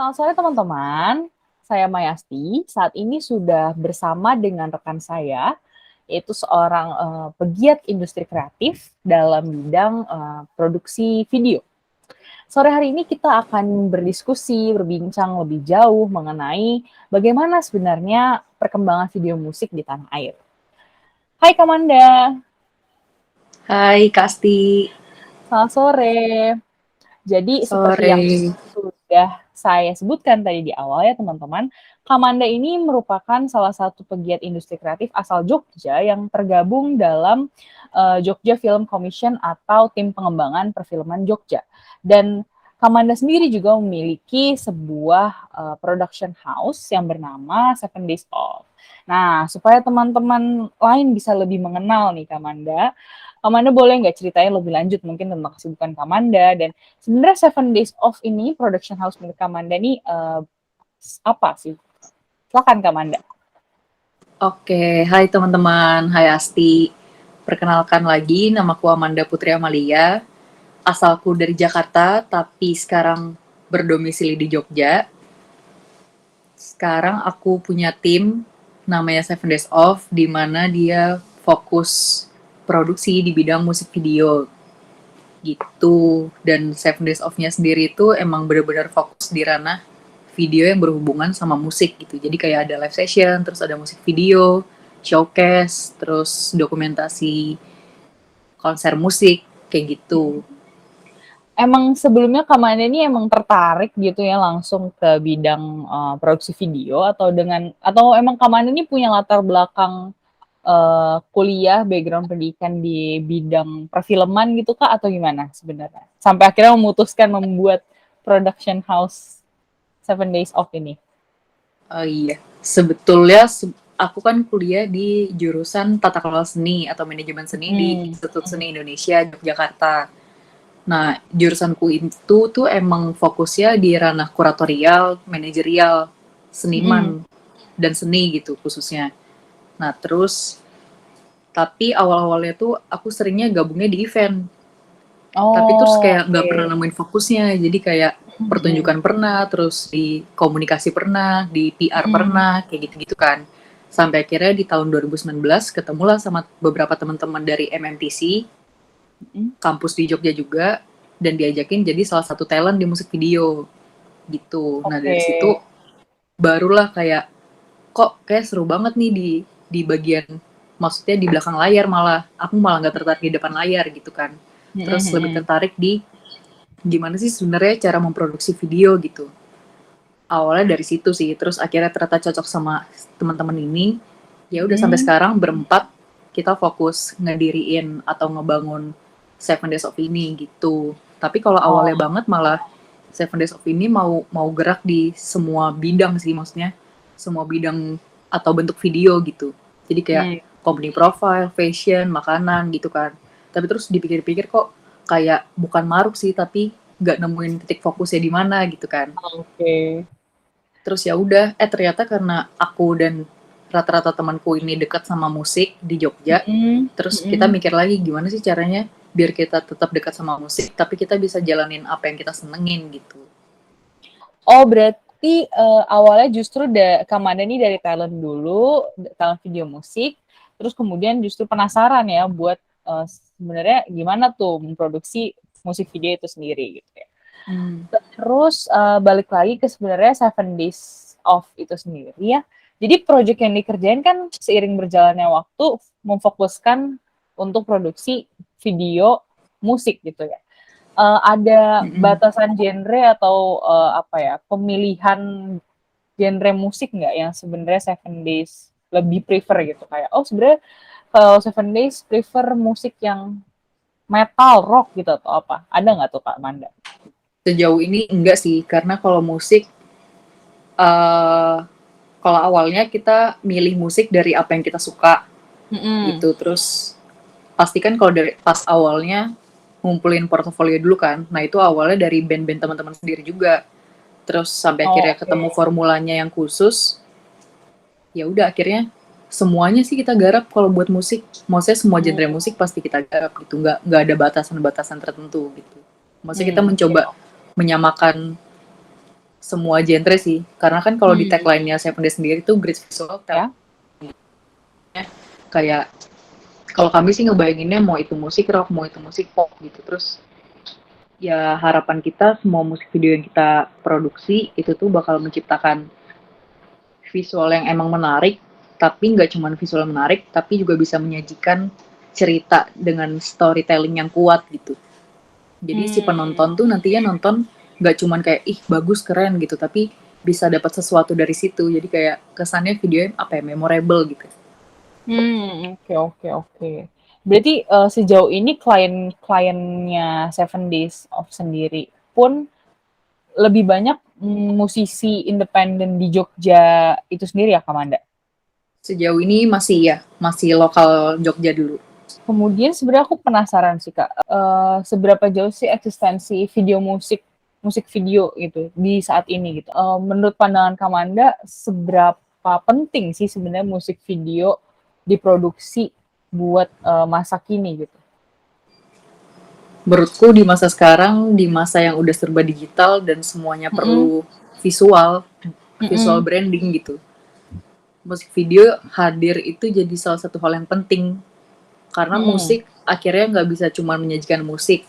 Selamat sore teman-teman, saya Mayasti. Saat ini sudah bersama dengan rekan saya, yaitu seorang pegiat industri kreatif dalam bidang produksi video. Sore hari ini kita akan berdiskusi, berbincang lebih jauh mengenai bagaimana sebenarnya perkembangan video musik di tanah air. Hai Kamanda. Hai Kasti. Selamat sore. Jadi seperti Sore. yang sudah saya sebutkan tadi di awal ya teman-teman, Kamanda ini merupakan salah satu pegiat industri kreatif asal Jogja yang tergabung dalam Jogja Film Commission atau tim pengembangan perfilman Jogja. Dan Kamanda sendiri juga memiliki sebuah production house yang bernama 7 Days Off. Nah, supaya teman-teman lain bisa lebih mengenal nih Kamanda boleh nggak ceritain lebih lanjut mungkin tentang kesibukan Kamanda dan sebenarnya 7 Days Off ini production house milik Kamanda nih apa sih? Silakan Kamanda. Oke, hai teman-teman, hai Asti. Perkenalkan lagi, namaku Amanda Putri Amalia. Asalku dari Jakarta, tapi sekarang berdomisili di Jogja. Sekarang aku punya tim namanya 7 Days Off, di mana dia fokus produksi di bidang musik video gitu. Dan 7 Days Off-nya sendiri itu emang benar-benar fokus di ranah video yang berhubungan sama musik gitu. Jadi kayak ada live session, terus ada musik video, showcase, terus dokumentasi konser musik kayak gitu. Emang sebelumnya Kamanda ini emang tertarik gitu ya langsung ke bidang produksi video atau emang Kamanda ini punya latar belakang kuliah background pendidikan di bidang perfilman gitu Kak atau gimana sebenarnya? Sampai akhirnya memutuskan membuat production house 7 Days Off ini. Oh iya, sebetulnya aku kan kuliah di jurusan tata kelola seni atau manajemen seni di Institut Seni Indonesia Yogyakarta. Nah, jurusanku itu tuh emang fokusnya di ranah kuratorial, manajerial, seniman, dan seni gitu khususnya. Nah, terus, tapi awal-awalnya tuh aku seringnya gabungnya di event. Tapi terus kayak nggak pernah nemuin fokusnya, jadi kayak pertunjukan pernah, terus di komunikasi pernah, di PR pernah, kayak gitu-gitu kan. Sampai akhirnya di tahun 2019 ketemulah sama beberapa teman-teman dari MMTC, kampus di Jogja juga, dan diajakin jadi salah satu talent di musik video gitu. Nah dari situ barulah kayak kok kayak seru banget nih di bagian, maksudnya di belakang layar, malah aku malah nggak tertarik di depan layar gitu kan. Terus lebih tertarik di gimana sih sebenarnya cara memproduksi video gitu. Awalnya dari situ sih, terus akhirnya ternyata cocok sama teman-teman ini. Ya udah sampai sekarang berempat kita fokus ngediriin atau ngebangun 7 Days Off ini gitu. Tapi kalau awalnya banget malah 7 Days Off ini mau gerak di semua bidang sih, maksudnya semua bidang atau bentuk video gitu. Jadi kayak company profile, fashion, makanan gitu kan. Tapi terus dipikir-pikir kok kayak bukan maruk sih, tapi nggak nemuin titik fokusnya di mana gitu kan. Terus ya udah, ternyata karena aku dan rata-rata temanku ini dekat sama musik di Jogja, terus kita mikir lagi gimana sih caranya biar kita tetap dekat sama musik, tapi kita bisa jalanin apa yang kita senengin gitu. Oh berarti awalnya justru Kamanda ini dari talent dulu, talent video musik, terus kemudian justru penasaran ya buat sebenarnya gimana tuh memproduksi musik video itu sendiri gitu ya. Terus balik lagi ke sebenarnya 7 Days Off itu sendiri ya. Jadi project yang dikerjain kan seiring berjalannya waktu memfokuskan untuk produksi video musik gitu ya. Ada batasan genre atau apa ya pemilihan genre musik nggak yang sebenarnya 7 Days lebih prefer gitu kayak sebenarnya kalau 7 Days prefer musik yang metal rock gitu atau apa ada nggak tuh Kak Manda? Sejauh ini enggak sih, karena kalau musik kalau awalnya kita milih musik dari apa yang kita suka gitu, terus pastikan kalau dari pas awalnya ngumpulin portofolio dulu kan. Nah itu awalnya dari band-band teman-teman sendiri juga. Terus sampai akhirnya ketemu formulanya yang khusus. Ya udah akhirnya semuanya sih kita garap kalau buat musik. Maksudnya semua genre musik pasti kita garap gitu. Nggak ada batasan-batasan tertentu gitu. Maksudnya kita mencoba menyamakan semua genre sih. Karena kan kalau di Hmm. tagline-nya Seven Days sendiri tuh great visual Ya. kayak kalau kami sih ngebayanginnya mau itu musik rock, mau itu musik pop gitu. Terus ya harapan kita semua musik video yang kita produksi itu tuh bakal menciptakan visual yang emang menarik, tapi nggak cuma visual menarik, tapi juga bisa menyajikan cerita dengan storytelling yang kuat gitu. Jadi si penonton tuh nantinya nonton nggak cuman kayak ih bagus keren gitu, tapi bisa dapat sesuatu dari situ. Jadi kayak kesannya videonya apa ya, memorable gitu. Oke, oke, oke. Berarti sejauh ini klien-kliennya Seven Days of sendiri pun lebih banyak musisi independen di Jogja itu sendiri ya, Kamanda? Sejauh ini masih lokal Jogja dulu. Kemudian sebenarnya aku penasaran sih Kak, seberapa jauh sih eksistensi video musik video gitu di saat ini gitu? Menurut pandangan Kamanda, seberapa penting sih sebenarnya musik video diproduksi buat masa kini gitu? Menurutku di masa sekarang, di masa yang udah serba digital dan semuanya Mm-mm. perlu visual, visual Mm-mm. branding gitu. Musik video hadir itu jadi salah satu hal yang penting. Karena Mm-mm. musik akhirnya nggak bisa cuma menyajikan musik.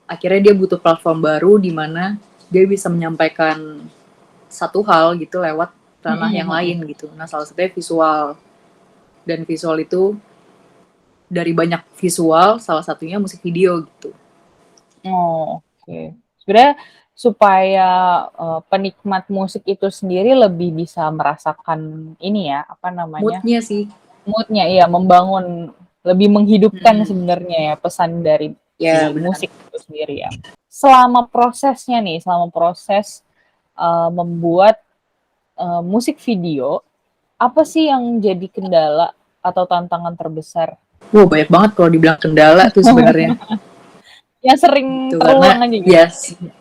Akhirnya dia butuh platform baru di mana dia bisa menyampaikan satu hal gitu lewat ranah yang Mm-mm. lain gitu. Nah salah satunya visual. Dan visual itu dari banyak visual, salah satunya musik video gitu. Oh, oke. Sebenarnya supaya penikmat musik itu sendiri lebih bisa merasakan ini ya, apa namanya, Moodnya sih. moodnya iya, membangun, lebih menghidupkan Hmm. sebenarnya ya pesan dari Ya si benar. musik itu sendiri ya. Selama prosesnya nih, selama proses membuat musik video, apa sih yang jadi kendala atau tantangan terbesar? Wow banyak banget kalau dibilang kendala tuh sebenarnya. Yang sering Gitu terulang karena aja gitu. yes,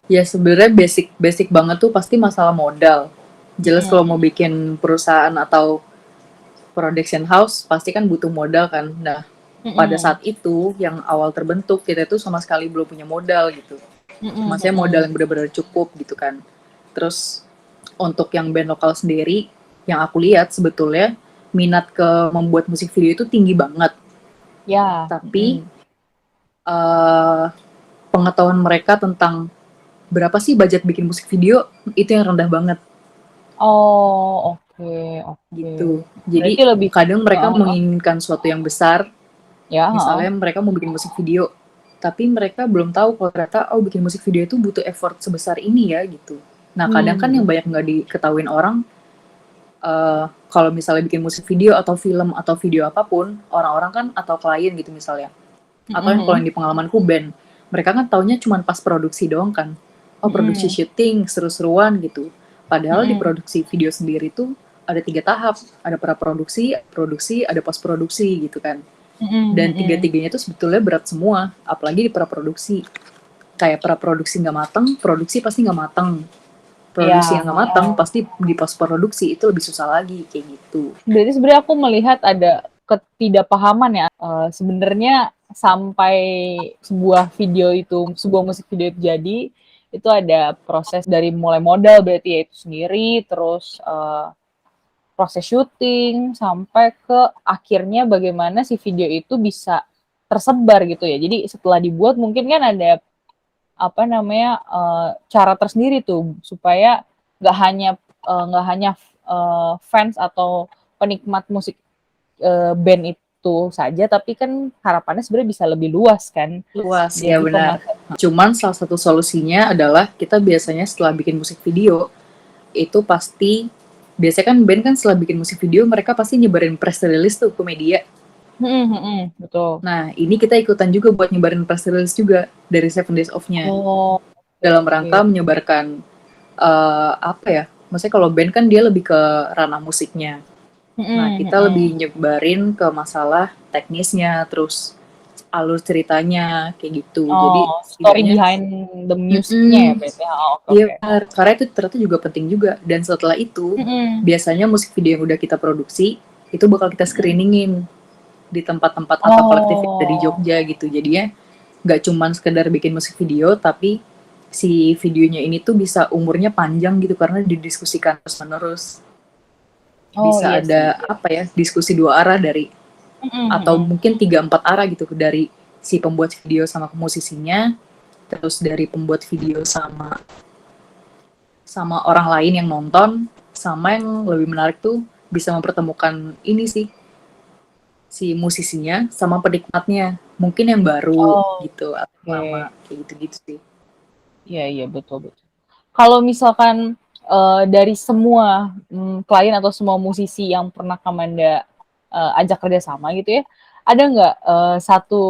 ya sebenarnya basic banget tuh pasti masalah modal. Jelas kalau mau bikin perusahaan atau production house pasti kan butuh modal kan. Nah, pada Mm-mm. saat itu yang awal terbentuk kita tuh sama sekali belum punya modal gitu. Mm-mm. Maksudnya modal Mm-mm. yang benar-benar cukup gitu kan. Terus untuk yang band lokal sendiri yang aku lihat sebetulnya minat ke membuat musik video itu tinggi banget. Ya. Tapi uh, pengetahuan mereka tentang berapa sih budget bikin musik video itu yang rendah banget Oh, oke, oke. gitu. Berarti Jadi lebih kadang mereka heeh, menginginkan sesuatu yang besar, ya, heeh. misalnya mereka mau bikin musik video, tapi mereka belum tahu kalau ternyata oh bikin musik video itu butuh effort sebesar ini ya gitu. Nah kadang kan yang Mhm. banyak nggak diketahuin orang, kalau misalnya bikin musik video atau film atau video apapun, orang-orang kan atau klien gitu misalnya, Mhm. atau yang kalau yang Mhm. di pengalamanku band, mereka kan taunya cuma pas produksi doang kan. Oh produksi Mhm. syuting seru-seruan gitu. Padahal di Mhm. produksi video sendiri tuh ada 3 tahap, ada praproduksi, produksi, ada post produksi gitu kan. Mhm. Dan Mhm. tiga-tiganya tuh sebetulnya berat semua, apalagi di praproduksi. Kayak praproduksi nggak mateng, produksi pasti nggak mateng. Produksi Iya, yang nggak mateng, heeh. pasti di post produksi itu lebih susah lagi kayak gitu. Berarti sebenarnya aku melihat ada ketidakpahaman ya, sebenarnya sampai sebuah musik video itu jadi, itu ada proses dari mulai modal berarti ya itu sendiri, terus, proses syuting, sampai ke akhirnya bagaimana si video itu bisa tersebar gitu ya. Jadi setelah dibuat mungkin kan ada apa namanya cara tersendiri tuh supaya nggak hanya fans atau penikmat musik band itu saja, tapi kan harapannya sebenarnya bisa lebih luas kan. Luas, ya Jadi benar. pemasa Cuman salah satu solusinya adalah kita biasanya setelah bikin musik video, itu pasti biasanya kan band kan setelah bikin musik video mereka pasti nyebarin press release tuh ke media. mhm, mhm, betul. Nah, ini kita ikutan juga buat nyebarin press release juga dari Seven Days Off-nya. Oh, oke, Dalam oke. rangka menyebarkan apa ya? Maksudnya kalau band kan dia lebih ke ranah musiknya. Nah, Mhm, kita mhm. lebih nyebarin ke masalah teknisnya, terus alur ceritanya kayak gitu. Jadi Oh, story setidaknya behind the music-nya ya mm-mm, berarti? Oh, oke, iya oke. benar, karena itu ternyata juga penting juga. Dan setelah itu, Mhm, biasanya musik video yang udah kita produksi, itu bakal kita mhm. screeningin di tempat-tempat atau kolektif di Oh, Jogja gitu. Jadinya nggak cuman sekedar bikin musik video, tapi si videonya ini tuh bisa umurnya panjang gitu karena didiskusikan terus-menerus. Oh, Bisa iya sih. ada apa ya, diskusi dua arah dari Mhm atau mhm. mungkin tiga empat arah gitu dari si pembuat video sama musisinya, terus dari pembuat video sama sama orang lain yang nonton, sama yang lebih menarik tuh bisa mempertemukan ini sih si musisinya sama penikmatnya. Mungkin yang baru Oh, gitu atau lama oke. kayak gitu-gitu sih. Iya iya, betul betul. Kalau misalkan, dari semua, klien atau semua musisi yang pernah Kamanda, ajak kerja sama gitu ya, ada nggak, satu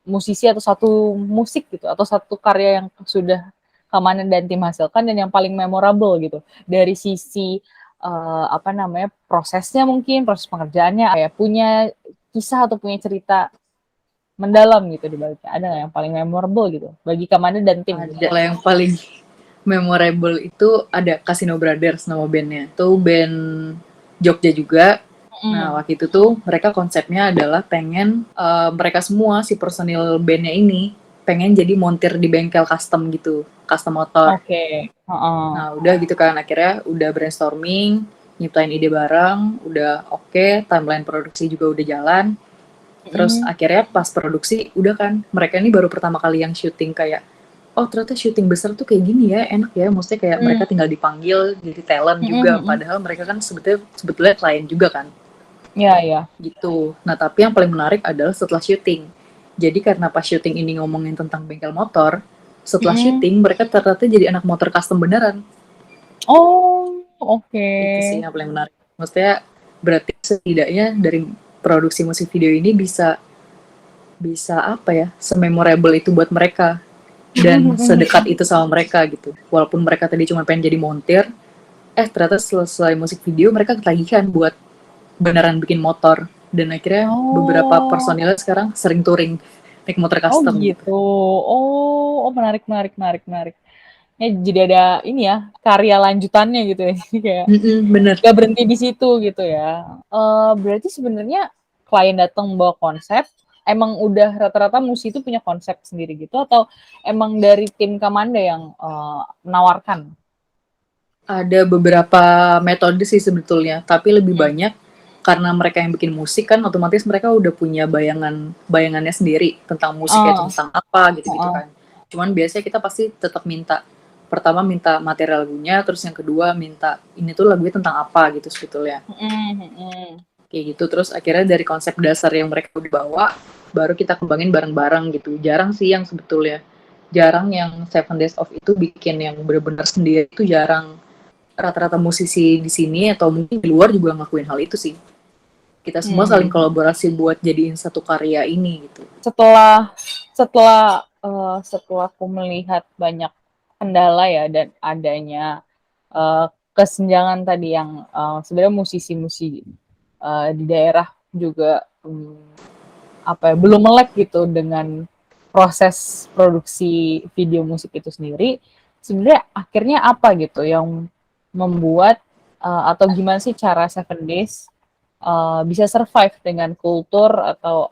musisi atau satu musik gitu, atau satu karya yang sudah Kamanda dan tim hasilkan dan yang paling memorable gitu? Dari sisi, apa namanya, prosesnya mungkin, proses pengerjaannya, kayak punya kisah atau punya cerita mendalam gitu di baliknya, ada nggak yang paling memorable gitu, bagi Kamanda dan tim gitu? Ada yang paling memorable itu ada Casino Brothers nama bandnya. Itu band Jogja juga. Nah, Mhm. waktu itu tuh mereka konsepnya adalah pengen mereka semua si personil bandnya ini pengen jadi montir di bengkel custom gitu, custom motor. Oke, heeh. Nah, udah gitu kan akhirnya udah brainstorming, nyiptain ide bareng, udah oke, timeline produksi juga udah jalan. Terus Mhm, akhirnya pas produksi udah kan mereka ini baru pertama kali yang syuting kayak oh ternyata syuting besar tuh kayak gini ya enak ya maksudnya kayak mereka mmm, tinggal dipanggil jadi talent mhm juga mhm. padahal mereka kan sebetulnya sebetulnya klien juga kan Iya iya. gitu. Nah tapi yang paling menarik adalah setelah syuting. Jadi karena pas syuting ini ngomongin tentang bengkel motor, setelah Mhm. syuting mereka ternyata jadi anak motor custom beneran. Oh, oke. Itu sih yang paling menarik. Maksudnya berarti setidaknya dari produksi musik video ini bisa bisa apa ya sememorable itu buat mereka Mhm dan mhm sedekat mhm. itu sama mereka gitu. Walaupun mereka tadi cuma pengen jadi montir, ternyata selesai musik video mereka ketagihan buat beneran bikin motor. Dan akhirnya beberapa Oh, personilnya sekarang sering touring naik motor oh custom gitu. gitu. Oh oh menarik menarik menarik menarik. Ya jadi ada ini ya, karya lanjutannya gitu ya, jadi kayak Mm-mm, bener. nggak berhenti di situ gitu ya. Berarti sebenarnya klien datang bawa konsep, emang udah rata-rata musisi itu punya konsep sendiri gitu atau emang dari tim Kamanda yang, menawarkan? Ada beberapa metode sih sebetulnya, tapi lebih Mhm. banyak karena mereka yang bikin musik kan otomatis mereka udah punya bayangannya sendiri tentang musiknya itu Oh, tentang apa gitu-gitu heeh. kan. Cuman biasanya kita pasti tetap minta pertama minta material lagunya, terus yang kedua minta ini tuh lagunya tentang apa gitu sebetulnya. Mhm mhm. Kayak gitu terus akhirnya dari konsep dasar yang mereka udah bawa baru kita kembangin bareng-bareng gitu. Jarang sih yang sebetulnya jarang yang Seven Days Off itu bikin yang benar-benar sendiri itu jarang. Rata-rata musisi di sini atau mungkin di luar juga ngelakuin hal itu sih. Kita semua saling Mmm. kolaborasi buat jadiin satu karya ini gitu. Setelah setelah, setelah aku melihat banyak kendala ya dan adanya, kesenjangan tadi yang, sebenarnya musisi-musisi, di daerah juga, apa ya, belum melek gitu dengan proses produksi video musik itu sendiri, sebenarnya akhirnya apa gitu yang membuat, atau gimana sih cara Seven Days, bisa survive dengan kultur atau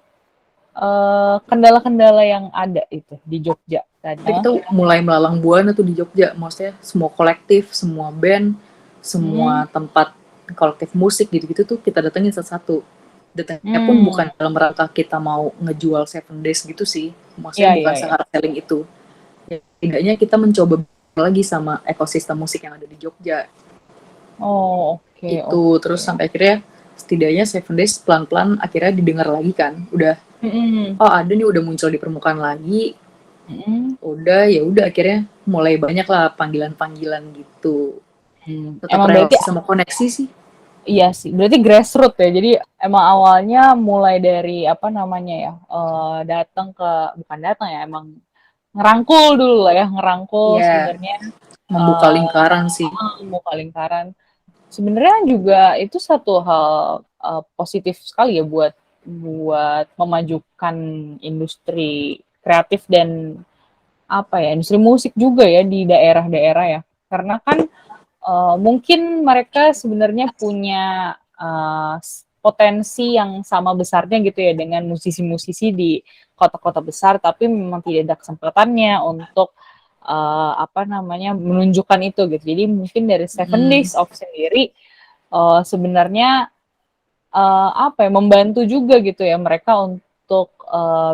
kendala-kendala yang ada itu di Jogja tadi. Jadi kita mulai melalang buana tuh di Jogja, maksudnya semua kolektif, semua band, Mhm, semua tempat kolektif musik gitu-gitu tuh kita datengin satu-satu. Datangnya pun mmm, bukan dalam rangka kita mau ngejual Seven Days gitu sih, maksudnya iya bukan iya iya. se-hard selling itu. Ya, tidaknya kita mencoba lagi sama ekosistem musik yang ada di Jogja. Oh, oke Itu oke. terus sampai akhirnya setidaknya Seven Days pelan-pelan akhirnya didengar lagi kan udah Mhm oh ada nih udah muncul di permukaan lagi mhm, udah ya udah akhirnya mulai banyak lah panggilan-panggilan gitu tetap emang berarti relasi sama koneksi sih. iya sih, berarti grassroot ya. Jadi emang awalnya mulai dari apa namanya ya, datang ke bukan datang ya, emang ngerangkul dulu lah ya, ngerangkul Iya, sebenarnya, membuka eee lingkaran sih. membuka lingkaran. Sebenarnya juga itu satu hal, positif sekali ya buat buat memajukan industri kreatif dan apa ya, industri musik juga ya di daerah-daerah ya. Karena kan, mungkin mereka sebenarnya punya, potensi yang sama besarnya gitu ya dengan musisi-musisi di kota-kota besar, tapi memang tidak ada kesempatannya untuk, apa namanya, menunjukkan itu gitu. Jadi mungkin dari Seven Mm. Days Off sendiri, sebenarnya, apa ya, membantu juga gitu ya mereka untuk,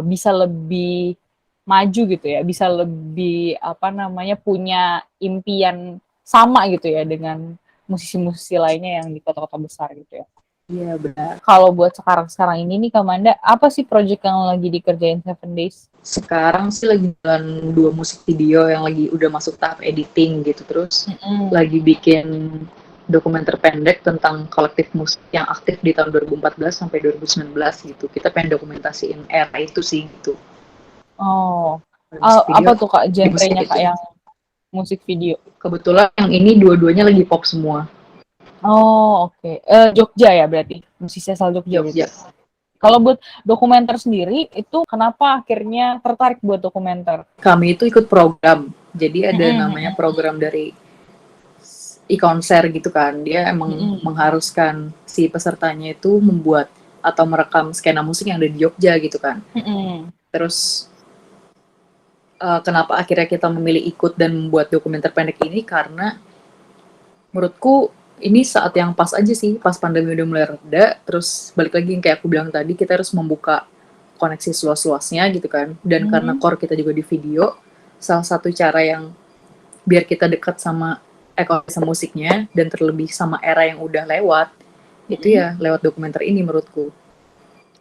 bisa lebih maju gitu ya, bisa lebih, apa namanya, punya impian sama gitu ya dengan musisi-musisi lainnya yang di kota-kota besar gitu ya. Iya benar. Kalau buat sekarang-sekarang ini nih Kak Manda, apa sih project yang lagi dikerjain Seven Days? Sekarang sih lagi jalan 2 musik video yang lagi udah masuk tahap editing gitu, terus Mhm. lagi bikin dokumenter pendek tentang kolektif musik yang aktif di tahun 2014 sampai 2019 gitu. Kita pengen dokumentasiin era itu sih gitu. Oh, Musik apa video tuh Kak di musik genrenya Kak itu. yang musik video? Kebetulan yang ini dua-duanya lagi pop semua. Oh, oke. Jogja ya berarti? Musisi asal Jogja berarti? Jogja. Kalau buat dokumenter sendiri, itu kenapa akhirnya tertarik buat dokumenter? Kami itu ikut program. Jadi ada Mhm namanya program dari e-konser gitu kan. Dia emang mhm mengharuskan si pesertanya itu membuat atau merekam skena musik yang ada di Jogja gitu kan. mhm Terus kenapa akhirnya kita memilih ikut dan membuat dokumenter pendek ini karena menurutku ini saat yang pas aja sih, pas pandemi udah mulai reda, terus balik lagi yang kayak aku bilang tadi, kita harus membuka koneksi seluas-luasnya gitu kan. Dan karena mhm core kita juga di video, salah satu cara yang biar kita dekat sama ekosistem musiknya dan terlebih sama era yang udah lewat, itu mhm. ya lewat dokumenter ini menurutku.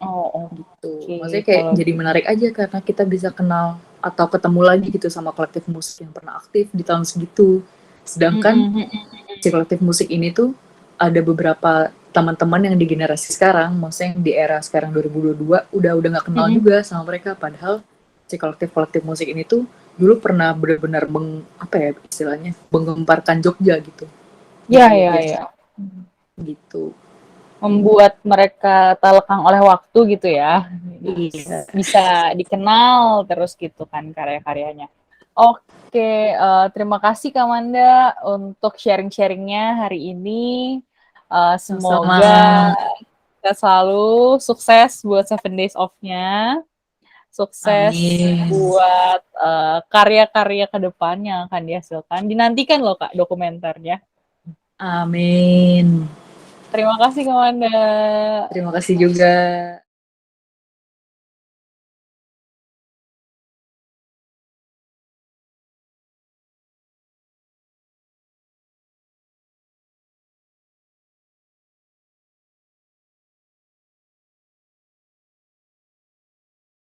Oh, Gitu. oke Maksudnya kayak kalau jadi gitu. menarik aja karena kita bisa kenal atau ketemu lagi gitu sama kolektif musik yang pernah aktif di tahun segitu. Sedangkan Mhm mhm si kolektif musik ini tuh ada beberapa teman-teman yang di generasi sekarang, maksudnya yang di era sekarang 2022 udah nggak kenal mhm. juga sama mereka. Padahal si kolektif musik ini tuh dulu pernah benar-benar apa ya istilahnya menggemparkan Jogja gitu di Ya seluruh ya dunia ya. gitu. Membuat mereka terlekang oleh waktu gitu ya. Jadi Iya. bisa dikenal terus gitu kan karya-karyanya. Oke, terima kasih Kak Manda untuk sharing-sharingnya hari ini. Sama-sama. Semoga kita selalu sukses buat Seven Days Off-nya, sukses Amin. buat, karya-karya ke depan yang akan dihasilkan. Dinantikan loh Kak dokumenternya. Amin. Terima kasih Kak Manda. Terima kasih juga.